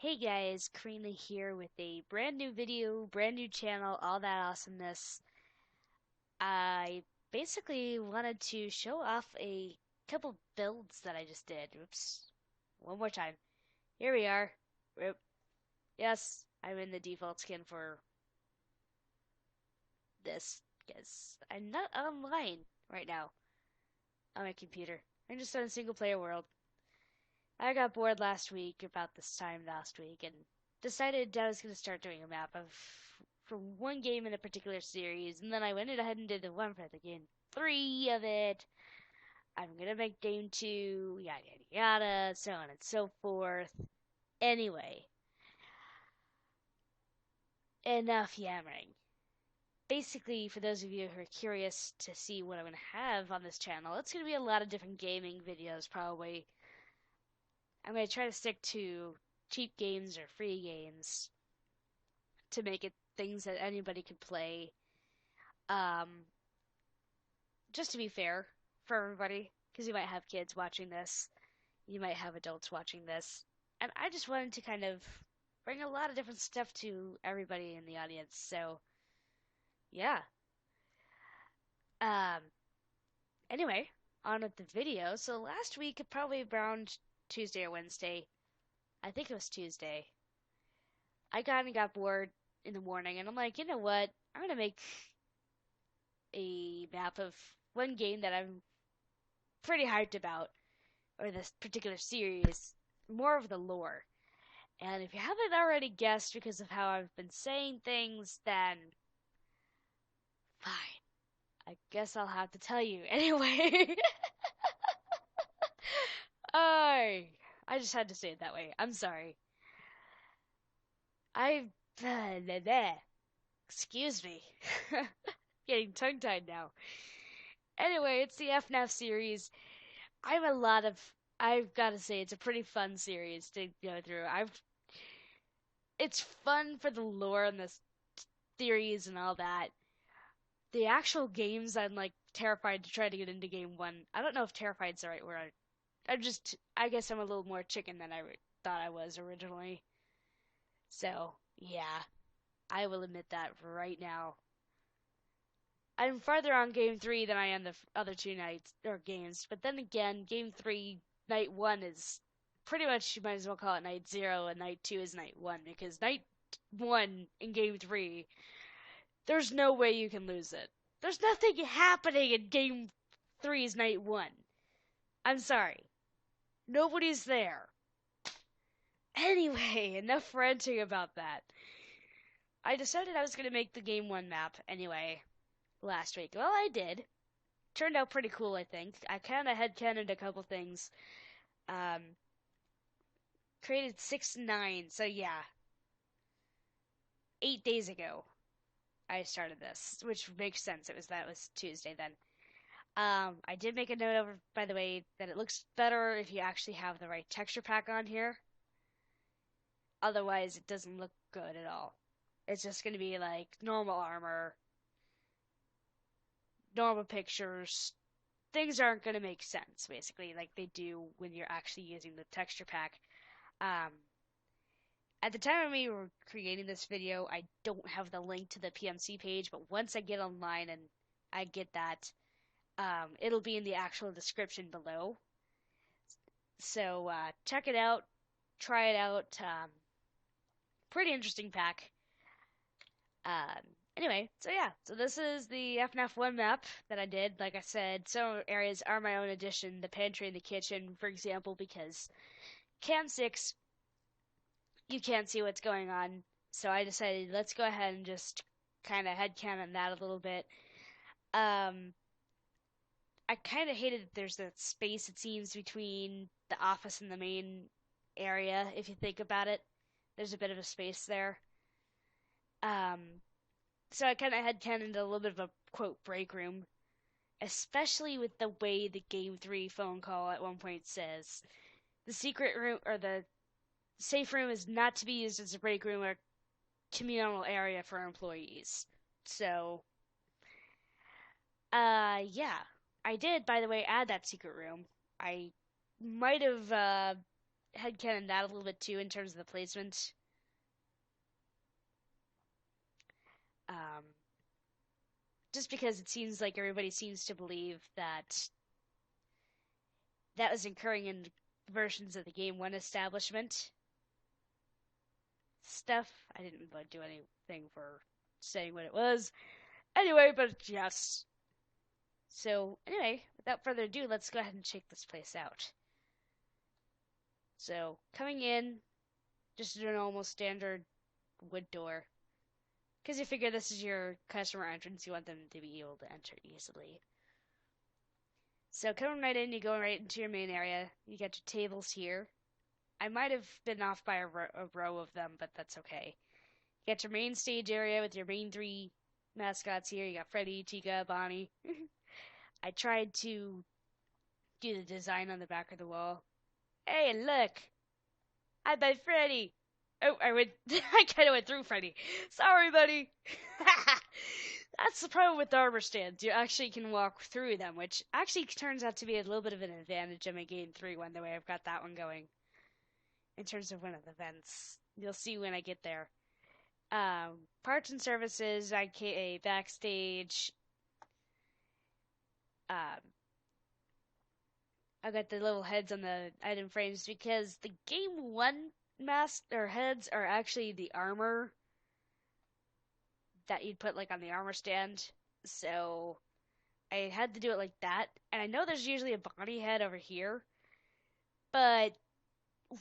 Hey guys, Karina here with a brand new video, brand new channel, all that awesomeness. I basically wanted to show off a couple builds that I just did. Oops. One more time. Here we are. Oop. Yes, I'm in the default skin for this because I'm not online right now on my computer. I'm just on a single player world. I got bored last week about this time last week and decided I was going to start doing a map of from one game in a particular series, and then I went ahead and did the one for the game three of it. I'm gonna make game two, yada yada yada, so on and so forth. Anyway, enough yammering. Basically, for those of you who are curious to see what I'm gonna have on this channel, it's gonna be a lot of different gaming videos probably. I'm gonna try to stick to cheap games or free games to make it things that anybody could play. Um, just to be fair for everybody, because you might have kids watching this, you might have adults watching this, and I just wanted to kind of bring a lot of different stuff to everybody in the audience. So, yeah. Um, anyway, on with the video. So last week, probably around Tuesday or Wednesday, I think it was Tuesday, I got bored in the morning, and I'm like, you know what? I'm gonna make a map of one game that I'm pretty hyped about, or this particular series, more of the lore. And if you haven't already guessed because of how I've been saying things, then fine. I guess I'll have to tell you anyway. I I just had to say it that way. I'm sorry. I excuse me. Getting tongue-tied now. Anyway, it's the FNAF series. I've got to say it's a pretty fun series to go through. It's fun for the lore and the theories and all that. The actual games, I'm like terrified to try to get into game one. I don't know if terrified's the right word. I guess I'm a little more chicken than I thought I was originally. So, yeah, I will admit that right now. I'm farther on game three than I am the other two nights or games, but then again, game three, night one is pretty much you might as well call it night zero, and night two is night one because night one in game three, there's no way you can lose it. There's nothing happening in game three's night one. I'm sorry. Nobody's there. Anyway, enough ranting about that. I decided I was going to make the game one map anyway last week. Well, I did. Turned out pretty cool, I think. I kind of headcanoned a couple things. Um, created 6-9, so yeah. 8 days ago, I started this, which makes sense. That was Tuesday then. I did make a note over, by the way, that it looks better if you actually have the right texture pack on here. Otherwise, it doesn't look good at all. It's just going to be like normal armor, normal pictures. Things aren't going to make sense, basically, like they do when you're actually using the texture pack. Um, at the time of me creating this video, I don't have the link to the PMC page, but once I get online and I get that, it'll be in the actual description below. So check it out, try it out. Pretty interesting pack. Um, anyway, so yeah, so this is the FNAF 1 map that I did. Like I said, some areas are my own addition, the pantry and the kitchen, for example, because Cam 6, you can't see what's going on. So I decided let's go ahead and just kind of headcanon that a little bit. I kind of hated that there's that space, it seems, between the office and the main area, if you think about it. There's a bit of a space there. So I kind of headcanoned a little bit of a, quote, break room, especially with the way the Game 3 phone call at one point says. The secret room, or the safe room, is not to be used as a break room or communal area for employees. So, yeah. I did, by the way, add that secret room. I might have headcanon that a little bit too in terms of the placement. Um, just because it seems like everybody seems to believe that that was occurring in versions of the Game 1 establishment stuff. I didn't do anything for saying what it was. Anyway, but yes. So, anyway, without further ado, let's go ahead and check this place out. So, coming in, just a normal standard wood door. Because you figure this is your customer entrance, you want them to be able to enter easily. So, coming right in, you go right into your main area. You got your tables here. I might have been off by a row of them, but that's okay. You got your main stage area with your main three mascots here. You got Freddy, Chica, Bonnie. I tried to do the design on the back of the wall. Hey, look! I by Freddy! Oh, I went. I kind of went through Freddy. Sorry, buddy. That's the problem with the armor stands. You actually can walk through them, which actually turns out to be a little bit of an advantage in my Game 3 one, the way I've got that one going. In terms of one of the events. You'll see when I get there. Parts and services, aka backstage. I got the little heads on the item frames because the Game 1 mask or heads are actually the armor that you'd put like on the armor stand. So I had to do it like that. And I know there's usually a Bonnie head over here, but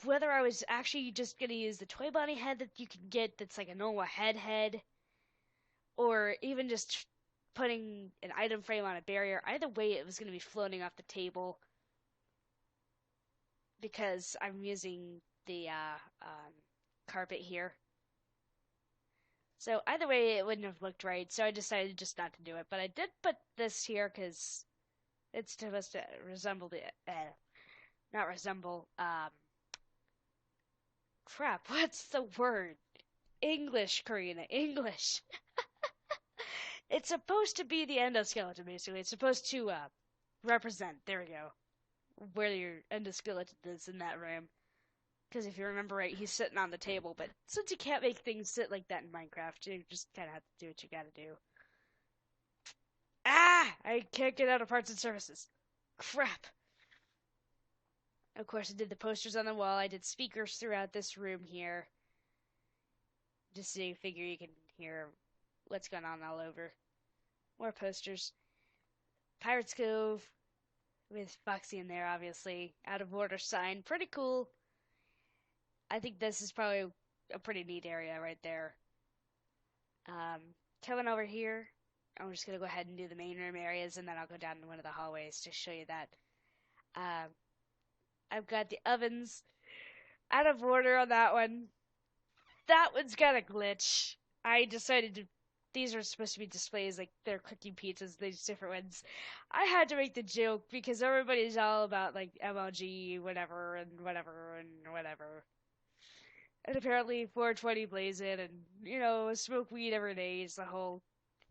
whether I was actually just going to use the Toy Bonnie head that you can get that's like a normal head, or even just putting an item frame on a barrier, either way it was going to be floating off the table because I'm using the carpet here. So either way it wouldn't have looked right, so I decided just not to do it. But I did put this here because it's supposed to resemble the... not resemble, crap, what's the word? English, Karina, English. It's supposed to be the endoskeleton, basically. It's supposed to represent, there we go, where your endoskeleton is in that room. Because if you remember right, he's sitting on the table. But since you can't make things sit like that in Minecraft, you just kind of have to do what you gotta do. Ah! I can't get out of parts and services. Crap. Of course, I did the posters on the wall. I did speakers throughout this room here. Just so you figure you can hear what's going on all over. More posters. Pirates Cove. With Foxy in there, obviously. Out of order sign. Pretty cool. I think this is probably a pretty neat area right there. Coming over here, I'm just going to go ahead and do the main room areas, and then I'll go down to one of the hallways to show you that. I've got the ovens out of order on that one. That one's got a glitch. I decided to... These are supposed to be displays, like they're cooking pizzas, these different ones. I had to make the joke because everybody's all about, like, MLG, whatever, and whatever, and whatever. And apparently 420 blazing and, you know, smoke weed every day is the whole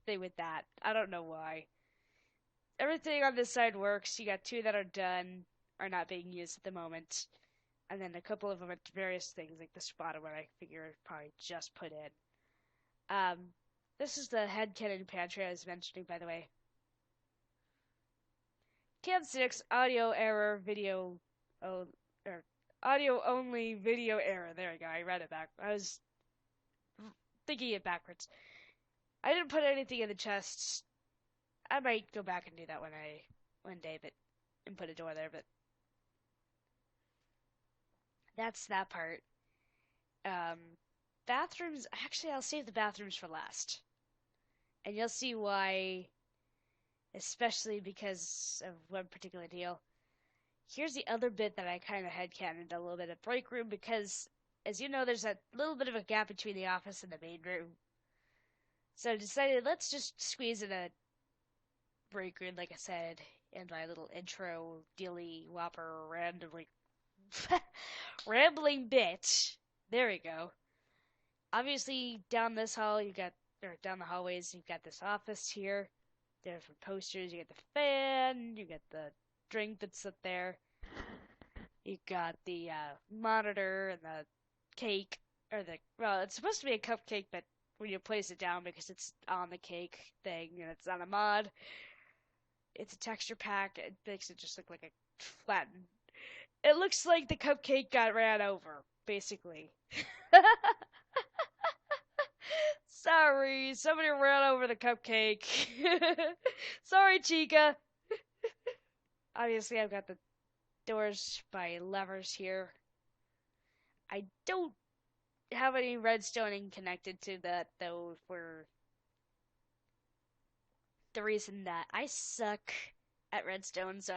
thing with that. I don't know why. Everything on this side works. You got two that are done, are not being used at the moment. And then a couple of them at various things, like the spot one I figure I'd probably just put in. This is the headcanon pantry I was mentioning, by the way. Cam 6, audio error, video... Oh, or audio only, video error. There we go. I read it back. I was thinking it backwards. I didn't put anything in the chests. I might go back and do that one day, but and put a door there. But that's that part. Bathrooms. Actually, I'll save the bathrooms for last, and you'll see why. Especially because of one particular deal. Here's the other bit that I kind of headcanoned a little bit of break room because, as you know, there's a little bit of a gap between the office and the main room. So I decided let's just squeeze in a break room, like I said, in my little intro dealy whopper randomly rambling bit. There we go. Obviously, down this hall down the hallways, you've got this office here. Different posters. You get the fan. You get the drink that's up there. You got the monitor and the cake, or the well, it's supposed to be a cupcake, but when you place it down because it's on the cake thing and it's on a mod, it's a texture pack. It makes it just look like a flattened. It looks like the cupcake got ran over, basically. Sorry, somebody ran over the cupcake. Sorry, Chica. Obviously, I've got the doors by levers here. I don't have any redstoning connected to that, though, for the reason that I suck at redstone, so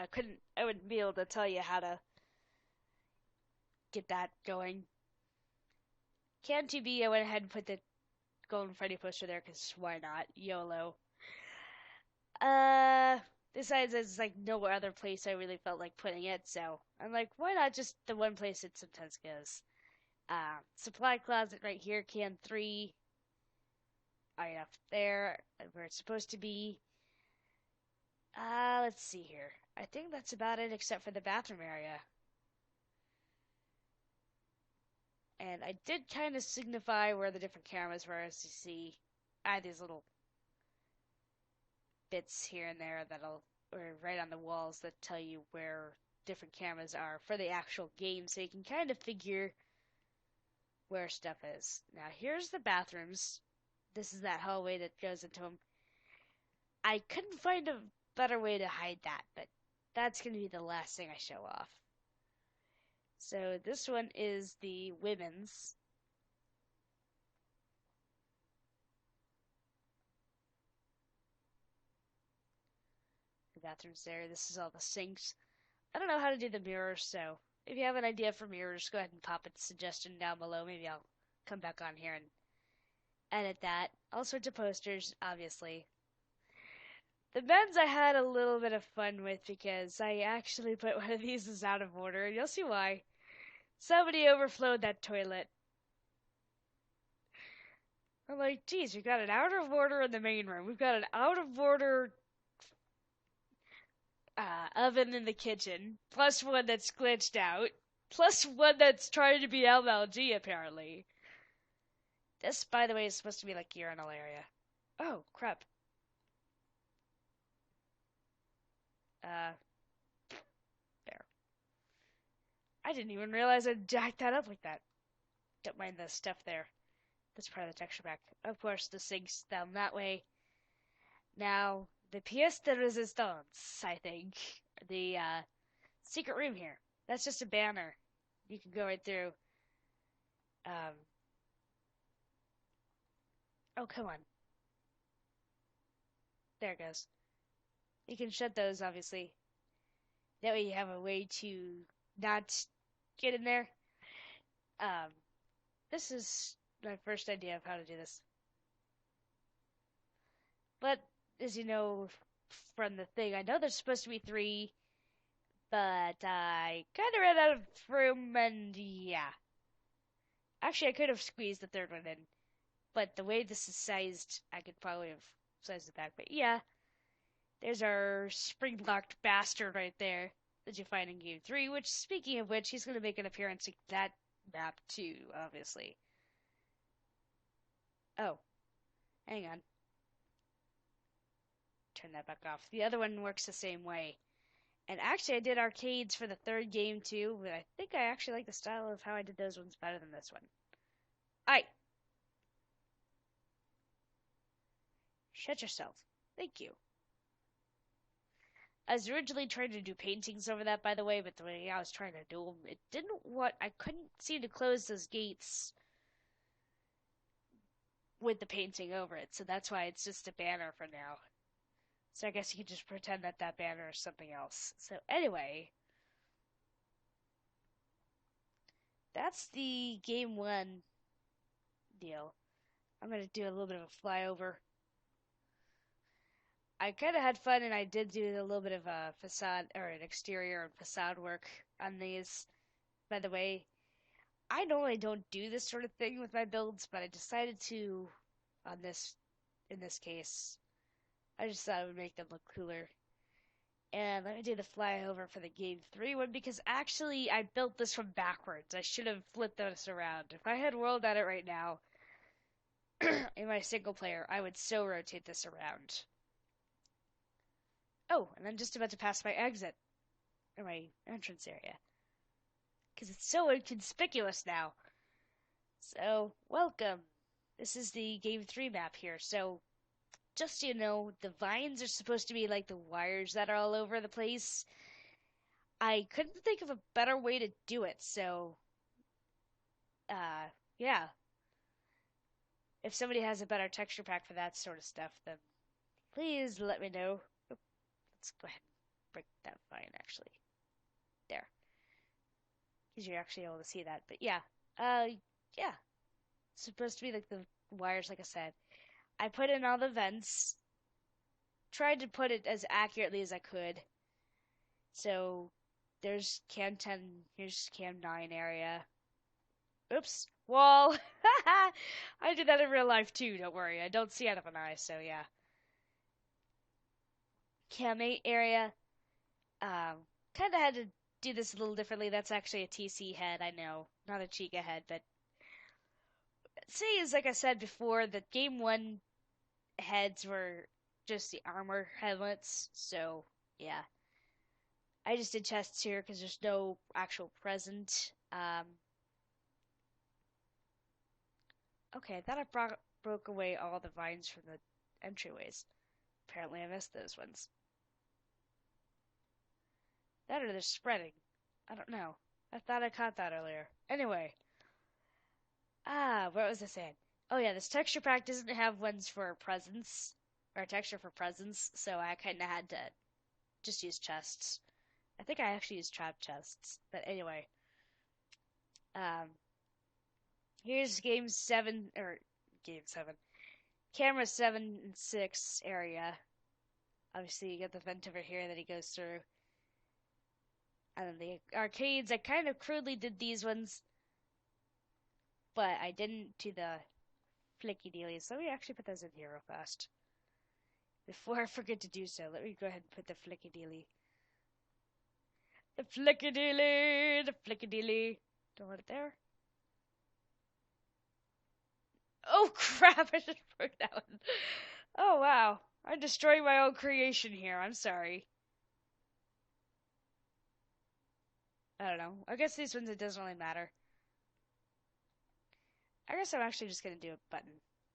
I wouldn't be able to tell you how to get that going. Can2B, I went ahead and put the Golden Freddy poster there, because why not? YOLO. Uh, Besides, there's like no other place I really felt like putting it, so I'm like, why not just the one place it sometimes goes? Supply closet right here, can 3. Right up there, where it's supposed to be. Let's see here. I think that's about it, except for the bathroom area. And I did kind of signify where the different cameras were, as you see. I had these little bits here and there or right on the walls that tell you where different cameras are for the actual game, so you can kind of figure where stuff is. Now, here's the bathrooms. This is that hallway that goes into them. I couldn't find a better way to hide that, but that's going to be the last thing I show off. So this one is the women's. The bathroom's there. This is all the sinks. I don't know how to do the mirrors, so if you have an idea for mirrors, go ahead and pop a suggestion down below. Maybe I'll come back on here and edit that. All sorts of posters, obviously. The beds I had a little bit of fun with because I actually put one of these as out of order, and you'll see why. Somebody overflowed that toilet. I'm like, geez, we've got an out of order in the main room. We've got an out of order oven in the kitchen, plus one that's glitched out, plus one that's trying to be MLG, apparently. This, by the way, is supposed to be like urinal area. Oh, crap. There. I didn't even realize I'd jacked that up like that. Don't mind the stuff there. That's part of the texture pack. Of course, the sink's down that way. Now, the pièce de résistance, I think. The secret room here. That's just a banner. You can go right through. Oh, come on. There it goes. You can shut those, obviously. That way you have a way to not get in there. This is my first idea of how to do this. But, as you know from the thing, I know there's supposed to be 3, but I kind of ran out of room, and yeah. Actually, I could have squeezed the third one in, but the way this is sized, I could probably have sized it back. But yeah, there's our spring-locked bastard right there that you find in Game 3, which, speaking of which, he's going to make an appearance in that map too, obviously. Oh, hang on. Turn that back off. The other one works the same way. And actually, I did arcades for the third game too, but I think I actually like the style of how I did those ones better than this one. Aight. Shut yourself. Thank you. I was originally trying to do paintings over that, by the way, but the way I was trying to do them, it didn't want. I couldn't seem to close those gates with the painting over it, so that's why it's just a banner for now. So I guess you could just pretend that that banner is something else. So anyway, that's the game 1 deal. I'm going to do a little bit of a flyover. I kind of had fun, and I did do a little bit of a facade, or an exterior and facade work on these. By the way, I normally don't do this sort of thing with my builds, but I decided to in this case. I just thought it would make them look cooler. And let me do the flyover for the game 3 one because actually I built this from backwards. I should have flipped this around. If I had world edit right now in my single player, I would so rotate this around. Oh, and I'm just about to pass my exit, or my entrance area. Because it's so inconspicuous now. So, welcome. This is the Game 3 map here. So, just so you know, the vines are supposed to be like the wires that are all over the place. I couldn't think of a better way to do it, so, yeah. If somebody has a better texture pack for that sort of stuff, then please let me know. Oh, let's go ahead and break that vine, actually. There. Because you're actually able to see that. But yeah, yeah. It's supposed to be like the wires, like I said. I put in all the vents. Tried to put it as accurately as I could. So there's cam 10, here's cam 9 area. Oops, wall. I did that in real life too, don't worry. I don't see out of an eye, so yeah. Cam 8 area. Kind of had to do this a little differently. That's actually a TC head, I know. Not a Chica head, but see, as like I said before, the game 1 heads were just the armor helmets, so yeah. I just did chests here because there's no actual present. Okay, I thought I broke away all the vines from the entryways. Apparently I missed those ones. That or they're spreading. I don't know. I thought I caught that earlier. Anyway. What was I saying? Oh yeah, this texture pack doesn't have ones for presents. Or texture for presents, so I kinda had to just use chests. I think I actually used trap chests. But anyway. Um, Here's game 7, or game 7. Camera 7 and 6 area. Obviously, you get the vent over here that he goes through. And then the arcades, I kind of crudely did these ones, but I didn't do the flicky dealies. Let me actually put those in here real fast. Before I forget to do so, let me go ahead and put the flicky dealy. The flicky dealy! The flicky dealy! Don't want it there. Oh crap, I just broke that one. Oh wow, I'm destroying my own creation here. I'm sorry. I don't know. I guess these ones it doesn't really matter. I guess I'm actually just gonna do a button,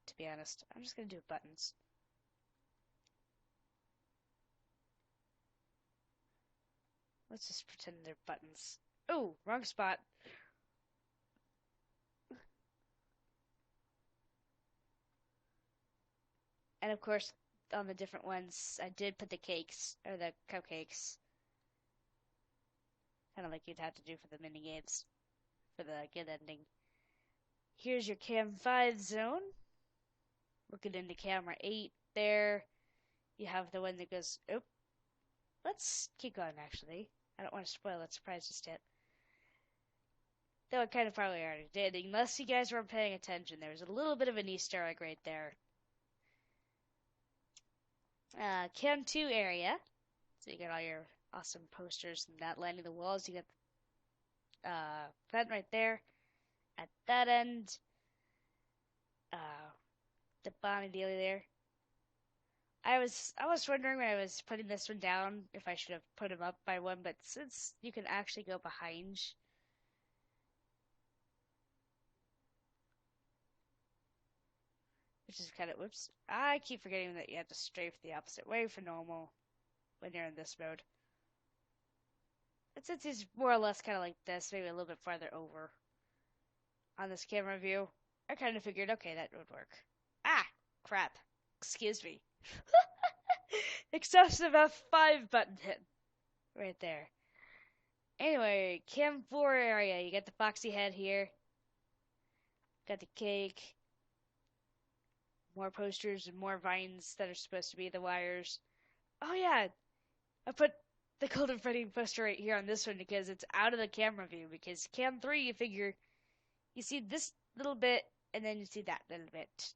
to be honest. I'm just gonna do buttons. Let's just pretend they're buttons. Oh, wrong spot. And of course, on the different ones, I did put the cakes, or the cupcakes. Kind of like you'd have to do for the mini games, for the good ending. Here's your cam 5 zone. Looking into camera 8 there. You have the one that goes, oh, let's keep going actually. I don't want to spoil that surprise just yet. Though I kind of probably already did, unless you guys weren't paying attention. There was a little bit of an Easter egg right there. Cam 2 area. So you got all your awesome posters and that lining the walls. You got vent right there. At that end, the Bonnie dealy there. I was wondering when I was putting this one down if I should have put him up by one, but since you can actually go behind, which is kind of whoops. I keep forgetting that you have to strafe the opposite way for normal when you're in this mode. But since he's more or less kind of like this, maybe a little bit farther over on this camera view, I kind of figured, okay, that would work. Ah, crap. Excuse me. Excessive F5 button hit. Right there. Anyway, Cam 4 area. You got the foxy head here. Got the cake. More posters and more vines that are supposed to be the wires. Oh yeah, I put the Golden Freddy poster right here on this one because it's out of the camera view. Because Cam 3, you figure, you see this little bit and then you see that little bit.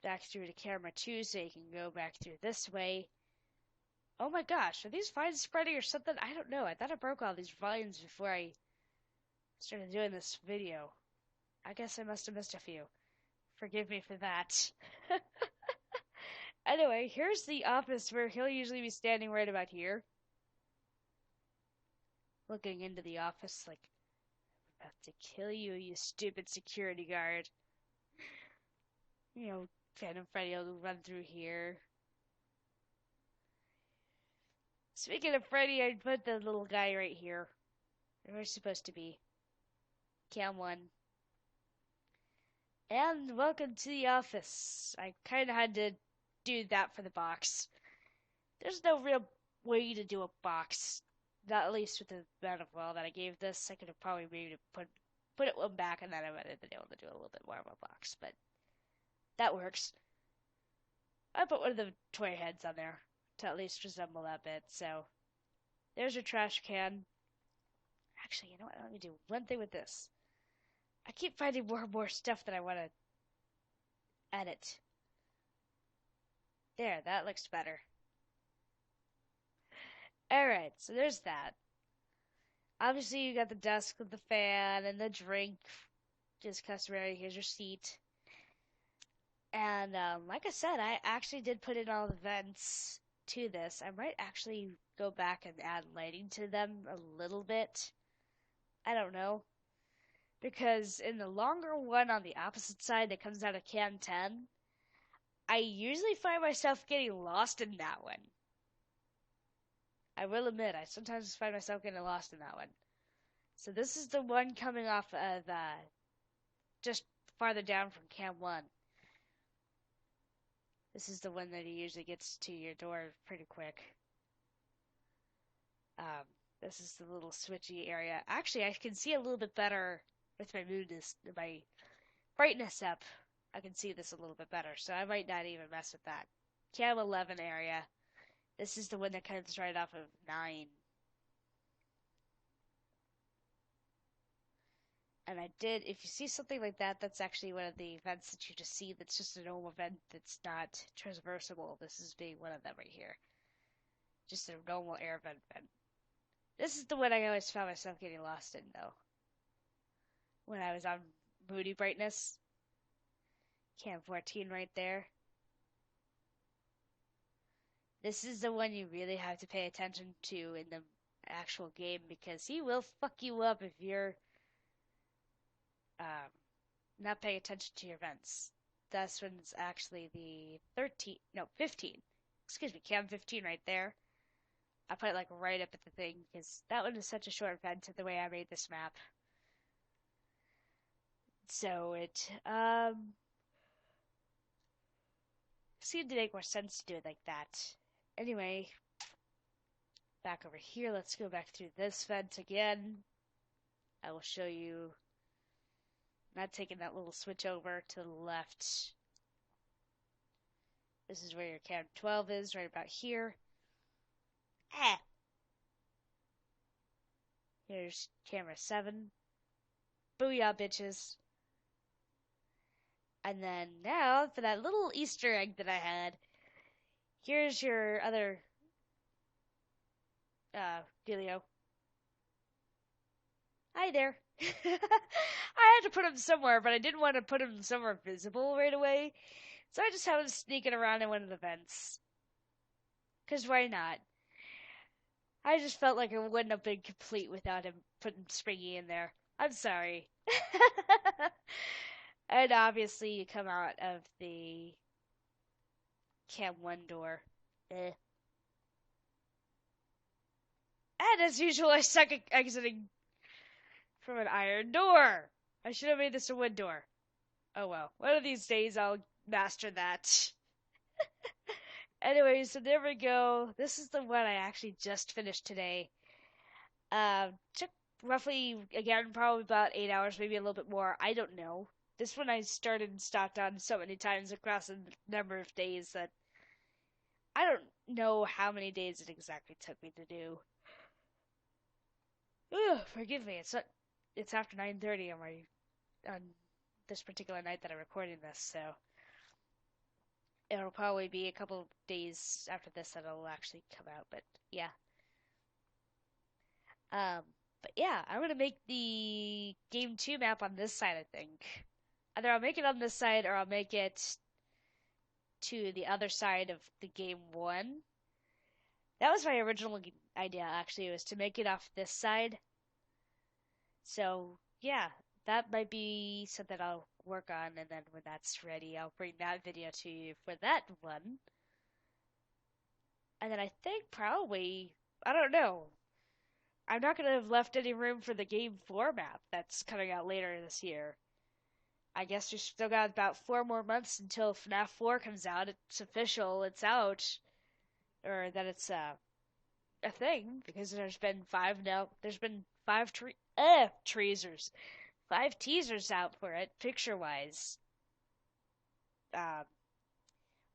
back through the camera too, so you can go back through this way. Oh my gosh, are these vines spreading or something? I don't know. I thought I broke all these vines before I started doing this video. I guess I must have missed a few. Forgive me for that. Anyway, here's the office where he'll usually be standing right about here. Looking into the office like, I'm about to kill you, you stupid security guard. You know, Phantom Freddy will run through here. Speaking of Freddy, I put the little guy right here. Where he's supposed to be. Cam 1. And welcome to the office. I kinda had to do that for the box. There's no real way to do a box. Not at least with the amount of well that I gave this. I could have probably maybe put it one back and then I would have been able to do a little bit more of a box, but that works. I put one of the toy heads on there to at least resemble that bit, so there's your trash can. Actually, you know what? Let me do one thing with this. I keep finding more and more stuff that I want to edit. There, that looks better. Alright, so there's that. Obviously, you got the desk with the fan and the drink. Just customary. Here's your seat. And like I said, I actually did put in all the vents to this. I might actually go back and add lighting to them a little bit. I don't know. Because in the longer one on the opposite side that comes out of Cam 10, I usually find myself getting lost in that one. I will admit, I sometimes find myself getting lost in that one. So this is the one coming off of just farther down from Cam 1. This is the one that he usually gets to your door pretty quick. This is the little switchy area. Actually, I can see a little bit better with my my brightness up. I can see this a little bit better, so I might not even mess with that. Cam 11 area. This is the one that comes right off of 9. And I did, if you see something like that, that's actually one of the events that you just see that's just a normal event that's not transversible. This is being one of them right here. Just a normal air vent. This is the one I always found myself getting lost in, though. When I was on Moody Brightness. Cam 14 right there. This is the one you really have to pay attention to in the actual game because he will fuck you up if you're not paying attention to your events. This one's actually the 15. Excuse me, Cam 15 right there. I put it like right up at the thing because that one is such a short event to the way I made this map. So it seemed to make more sense to do it like that. Anyway, back over here, let's go back through this vent again. I will show you. Not taking that little switch over to the left. This is where your cam 12 is, right about here. Here's camera 7. Booyah, bitches. And then now, for that little Easter egg that I had, here's your other dealio. Hi there. I had to put him somewhere, but I didn't want to put him somewhere visible right away. So I just have him sneaking around in one of the vents. Because why not? I just felt like it wouldn't have been complete without him putting Springy in there. I'm sorry. And obviously you come out of the Cam 1 door. And as usual, I suck at exiting from an iron door. I should have made this a wood door. Oh well. One of these days I'll master that. Anyway, so there we go. This is the one I actually just finished today. Took roughly, again, probably about 8 hours, maybe a little bit more. I don't know. This one I started and stopped on so many times across a number of days that I don't know how many days it exactly took me to do. Ugh, forgive me. It's after 9:30 on this particular night that I'm recording this, so It'll probably be a couple days after this that it'll actually come out, but yeah. Um, but yeah, I'm gonna make the game 2 map on this side, I think. Either I'll make it on this side or I'll make it to the other side of the game 1. That was my original idea, actually, was to make it off this side. So, yeah, that might be something I'll work on, and then when that's ready, I'll bring that video to you for that one. And then I think probably, I don't know, I'm not going to have left any room for the Game 4 map that's coming out later this year. I guess we still got about 4 more months until FNAF 4 comes out. It's official, it's out, or that it's a thing, because there's been five now. There's been teasers, 5 teasers out for it, picture-wise. Um,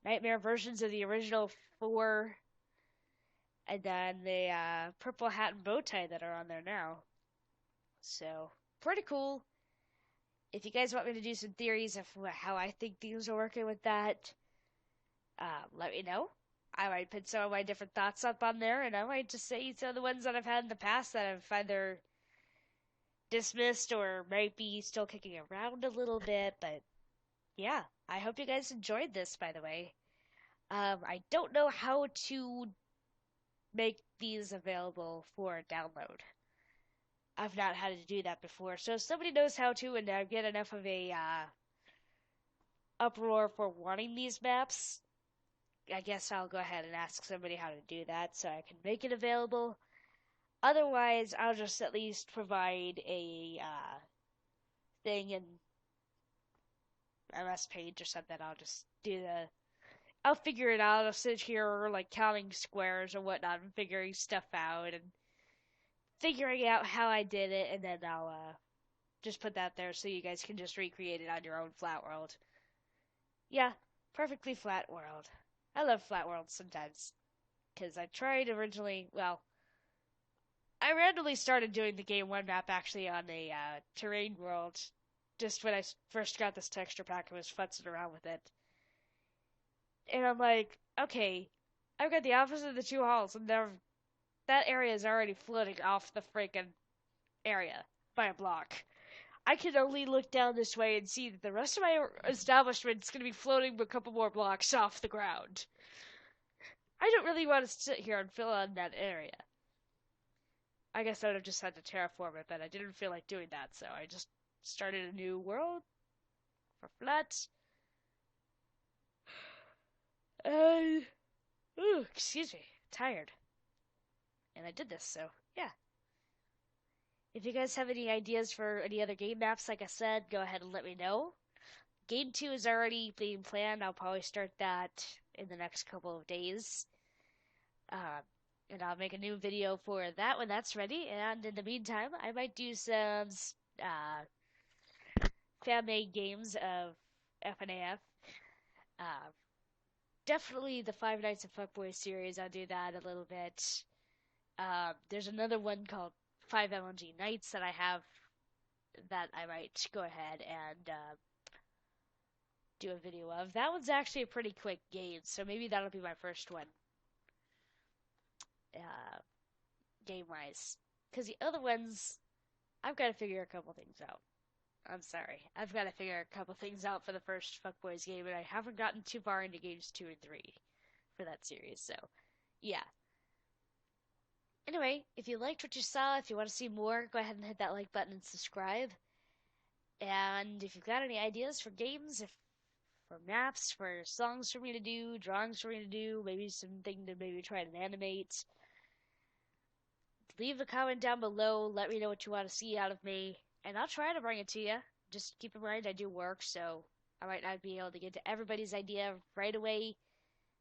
Nightmare versions of the original 4, and then the purple hat and bow tie that are on there now. So, pretty cool. If you guys want me to do some theories of how I think things are working with that, let me know. I might put some of my different thoughts up on there, and I might just say some of the ones that I've had in the past that I've either dismissed or might be still kicking around a little bit. But yeah, I hope you guys enjoyed this, by the way. I don't know how to make these available for download. I've not had to do that before, so if somebody knows how to, and I get enough of a uproar for wanting these maps, I guess I'll go ahead and ask somebody how to do that so I can make it available. Otherwise, I'll just at least provide a thing in MS Paint or something. I'll figure it out. I'll sit here like counting squares or whatnot and figuring stuff out and figuring out how I did it, and then I'll just put that there so you guys can just recreate it on your own flat world. Yeah, perfectly flat world. I love flat worlds sometimes. Because I tried originally, well, I randomly started doing the game 1 map actually on a terrain world just when I first got this texture pack and was futzing around with it. And I'm like, okay, I've got the opposite of the 2 halls, and that area is already floating off the freaking area by a block. I can only look down this way and see that the rest of my establishment is going to be floating a couple more blocks off the ground. I don't really want to sit here and fill in that area. I guess I would have just had to terraform it, but I didn't feel like doing that, so I just started a new world for flat. Excuse me, tired. And I did this, so yeah. If you guys have any ideas for any other game maps, like I said, go ahead and let me know. Game 2 is already being planned. I'll probably start that in the next couple of days. And I'll make a new video for that when that's ready. And in the meantime, I might do some fan-made games of FNAF. Definitely the Five Nights at Fuckboy series. I'll do that a little bit. There's another one called 5 LNG Nights that I have that I might go ahead and do a video of. That one's actually a pretty quick game, so maybe that'll be my first one. Game-wise. Because the other ones, I've got to figure a couple things out. I'm sorry. I've got to figure a couple things out for the first Fuckboys game, and I haven't gotten too far into games 2 and 3 for that series, so yeah. Anyway, if you liked what you saw, if you want to see more, go ahead and hit that like button and subscribe. And if you've got any ideas for games, for maps, for songs for me to do, drawings for me to do, maybe something to maybe try and animate, leave a comment down below. Let me know what you want to see out of me, and I'll try to bring it to you. Just keep in mind I do work, so I might not be able to get to everybody's idea right away,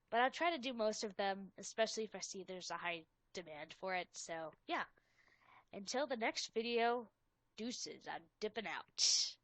but I'll try to do most of them, especially if I see there's a high demand for it. So yeah, until the next video, deuces, I'm dipping out.